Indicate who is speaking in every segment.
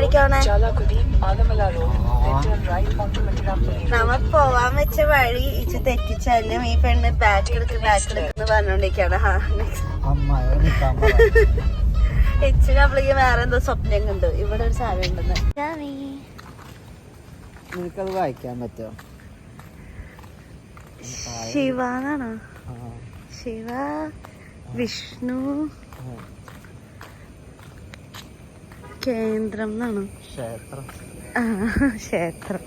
Speaker 1: എവിടേക്കാണ് നമ്മ പോവാൻ വെച്ച വഴി ഇച്ച് തെറ്റിച്ചാലും ഈ പെണ്ണ് ബാക്ക് എടുക്കുന്ന പറഞ്ഞോണ്ടിരിക്കാണ്. ഇച്ചിന് അപ്പളേക്ക് വേറെ എന്തോ സ്വപ്നം കണ്ടു. ഇവിടെ ഒരു സാധനം ഉണ്ടെന്ന്.
Speaker 2: നിനക്കത് വായിക്കാൻ പറ്റുമോ?
Speaker 1: ശിവ എന്നാണോ? ശിവ വിഷ്ണു കേന്ദ്രം എന്നാണോ?
Speaker 2: ക്ഷേത്രം.
Speaker 1: ക്ഷേത്രം.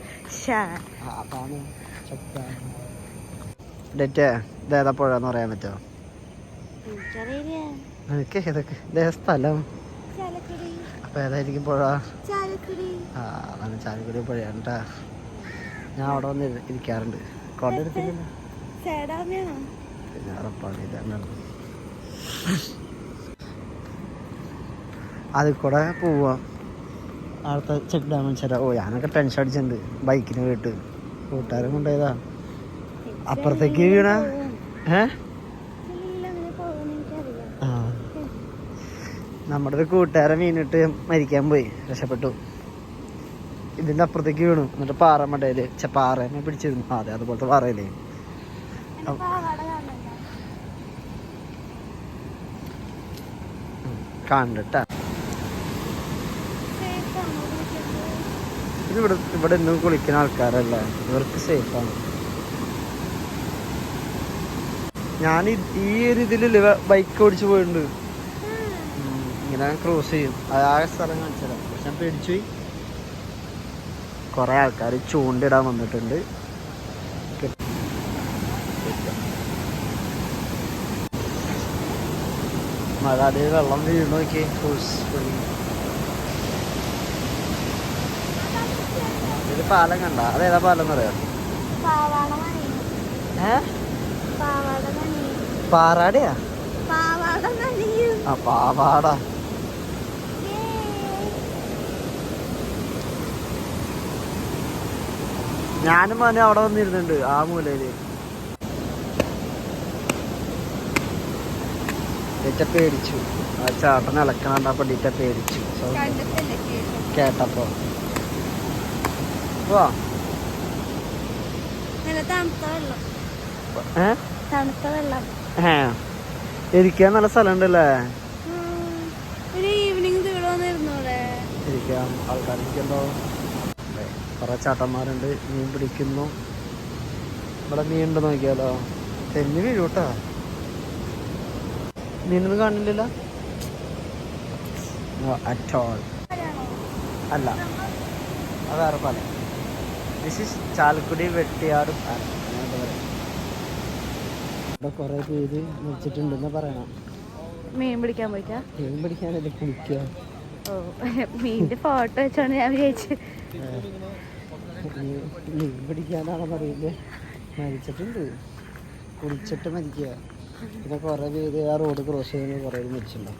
Speaker 2: ഇതേതാ പുഴന്ന് പറയാൻ പറ്റുമോ?
Speaker 1: എനിക്കറിയില്ല.
Speaker 2: എനിക്ക് ഏതൊക്കെ ഇതേ സ്ഥലം? അപ്പൊ ഏതായിരിക്കും പുഴ? അതാണ് ചാലക്കുടി പുഴയാണ് കേട്ടാ. ഞാൻ അവിടെ വന്ന് ഇരിക്കാറുണ്ട്. കൊണ്ടെടുത്തില്ല പിന്നെ ഉറപ്പാണ് ഇതാണ്. അതിൽ കൂടെ പോവാ അവിടുത്തെ ചെക്ക് ഡാം വെച്ചാൽ. ഓ ഞാനൊക്കെ ടെൻഷൻ അടിച്ചിട്ടുണ്ട് ബൈക്കിന് പോയിട്ട്. കൂട്ടുകാരൻ കൊണ്ടുപോയതാ. അപ്പുറത്തേക്ക് വീണ നമ്മുടെ ഒരു കൂട്ടുകാരൻ വീണിട്ട് മരിക്കാൻ പോയി, രക്ഷപ്പെട്ടു. ഇതിന്റെ അപ്പുറത്തേക്ക് വീണു. എന്നിട്ട് പാറമടയില് പാറേനെ പിടിച്ചിരുന്നു. അതെ അതുപോലത്തെ പാറയില്ലേ കണ്ടിട്ടാ. ഇവിടെ ഇന്നും കുളിക്കുന്ന ആൾക്കാരല്ല, ഇവർക്ക് സേഫാണ്. ഞാൻ ഈ ഒരു ഇതില് ബൈക്ക് ഓടിച്ചു പോയിട്ടുണ്ട്. ഇങ്ങനെ ക്രോസ് ചെയ്യും. ആ സ്ഥലം കാണിച്ചതാ. പക്ഷെ ഞാൻ പേടിച്ചു പോയി. കുറെ ആൾക്കാർ ചൂണ്ടിടാൻ വന്നിട്ടുണ്ട്. മഴ അതേ വെള്ളം വീണു നോക്കി. ഒരു പാലം കണ്ട? അതേതാ പാലം എന്ന് പറയാ? പാറാടയാ? ആ പാവാട. ഞാനും മോനെ അവിടെ വന്നിരുന്നുണ്ട് ആ മൂലയില്. ഡീറ്റ പേടിച്ചു. ആ ചാട്ടൻ ഇളക്കണപ്പോ ഡീറ്റ പേടിച്ചു കേട്ടപ്പോ. ഇരിക്കാൻ നല്ല സ്ഥലം ഉണ്ടല്ലേ? ഇരിക്കാം. ആൾക്കാരിക്കണ്ടോ? കുറെ ചാട്ടന്മാരുണ്ട്. മീൻ പിടിക്കുന്നു. ഇവിടെ മീൻ ഉണ്ട് നോക്കിയാലോ. തെന്നി വീഴൂട്ടാ. മീനൊന്നും കാണില്ലല്ലോ അറ്റ് ഓൾ. അല്ല അത് വേറെ പാലം. ദിസ് ഈസ് ചാലക്കുടി വെട്ടിയാട് പാലം. അങ്ങനത്തെ പറയാം. ഇവിടെ കുറെ പേര് മരിച്ചിട്ടുണ്ടെന്ന് പറയണം.
Speaker 1: മീൻ പിടിക്കാൻ പോയിട്ടാ?
Speaker 2: മീൻ പിടിക്കാനല്ലേ കുളിക്കുക.
Speaker 1: ഓ മീനിന്റെ ഫോട്ടോ വെച്ചോണ്ട് ഞാൻ വിചാരിച്ചു
Speaker 2: മീൻ പിടിക്കാനാണോ പറയില്ലേ. മരിച്ചിട്ടുണ്ട്. കുളിച്ചിട്ട് മരിക്കുക. പിന്നെ കുറെ പേര് ആ റോഡ് ക്രോസ് ചെയ്യുന്ന കുറെ മരിച്ചിട്ടുണ്ടാവും.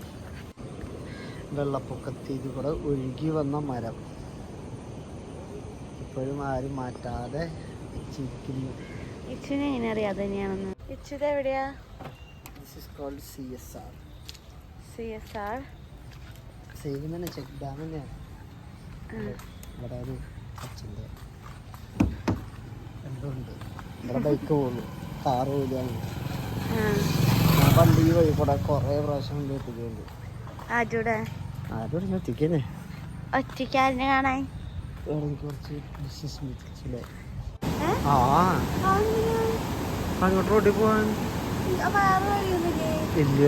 Speaker 2: വെള്ളപ്പൊക്കത്തിൽ കൂടെ ഒഴുകി വന്ന മരം ഇപ്പോഴും ആരും മാറ്റാതെ വെച്ചിരിക്കുന്നു.
Speaker 1: ഇച്ചിനെ എങ്ങനെ അറിയാം തന്നെയാണെന്ന്? ഇച്ചിത് എവിടെയാ?
Speaker 2: This is called CSR.
Speaker 1: CSR
Speaker 2: സേവിനെ ചെക്ക് ഡാം തന്നെയാണ്. ഇവിടെ ഒരു അച്ഛൻ്റെ എന്തുണ്ട്. ഇവിടെ ബൈക്ക് പോകുള്ളൂ, കാറ് പോലെയാണ്. ഞാൻ പണ്ട് ഈ വഴി കൂടെ കുറേ പ്രാവശ്യം കൊണ്ട് എത്തിക്കുന്നുണ്ട്. ആരോടെ എത്തിക്കുന്നേ?
Speaker 1: ഒറ്റക്കാരനെ കാണാൻ
Speaker 2: കുറച്ച് ബിസിനസ് മീറ്റിംഗ്സിലെ. ആ അങ്ങോട്ട് റോഡിൽ പോവാൻ ഇല്ല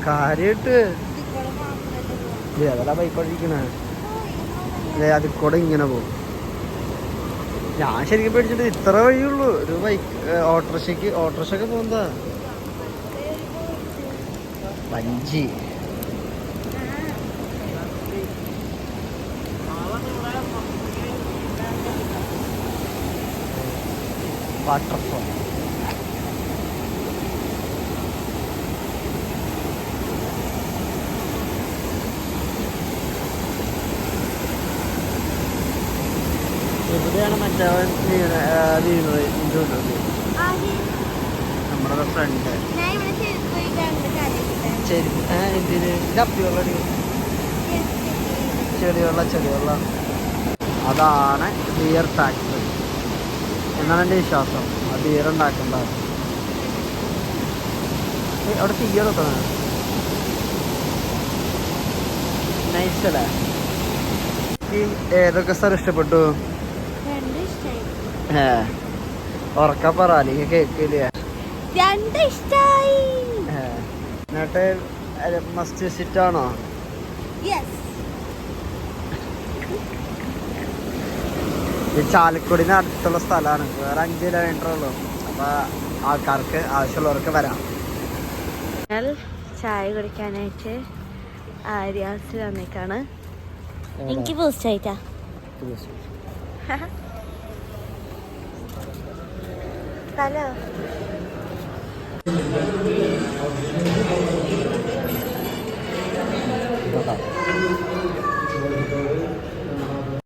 Speaker 2: കാര്യമായിട്ട്. അതല്ല ബൈക്ക് ഓടിക്കണേ. അതിൽ കൂടെ ഇങ്ങനെ പോകും. ഞാൻ ശരിക്കും പേടിച്ചിട്ട് ഇത്ര വഴിയുള്ളൂ. ഒരു ബൈക്ക് ഓട്ടോറിക്ഷയ്ക്ക് പോകുന്നതാ. വഞ്ചി വാട്ടർഫോൾ. എവിടെയാണ് മറ്റവൻ വീണത്? നമ്മുടെ ഫ്രണ്ട് എന്തിന് ഇത് അപ്പിയുള്ളത് ചെടിയുള്ള അതാണ് ഡിയർ ഫാക്ടറി എന്നാണ് എൻ്റെ വിശ്വാസം. ആ ഡിയർ ഉണ്ടാക്കേണ്ടതാണ്. അവിടെ തീയറൊക്കെ നൈസല്ലേ? ഏതൊക്കെ സ്ഥലം ഇഷ്ടപ്പെട്ടു? ഉറക്ക പറ, അല്ലെങ്കിൽ കേക്കില്ലേ? എന്നിട്ട് മസ്റ്റ് വിസിറ്റ് ആണോ? ഈ ചാലക്കുടിന് അടുത്തുള്ള സ്ഥലമാണ്. വേറെ 5 കിലോമീറ്റർ ഉള്ളൂ. അപ്പൊ ആൾക്കാർക്ക് ആവശ്യമുള്ളവർക്ക് വരാം.
Speaker 1: ചായ കുടിക്കാനായിട്ട് ആര്യാസിൽ വന്നേക്കാണ്. എനിക്ക് ബൂസ്റ്റ് ആയിട്ടാ. ഹലോ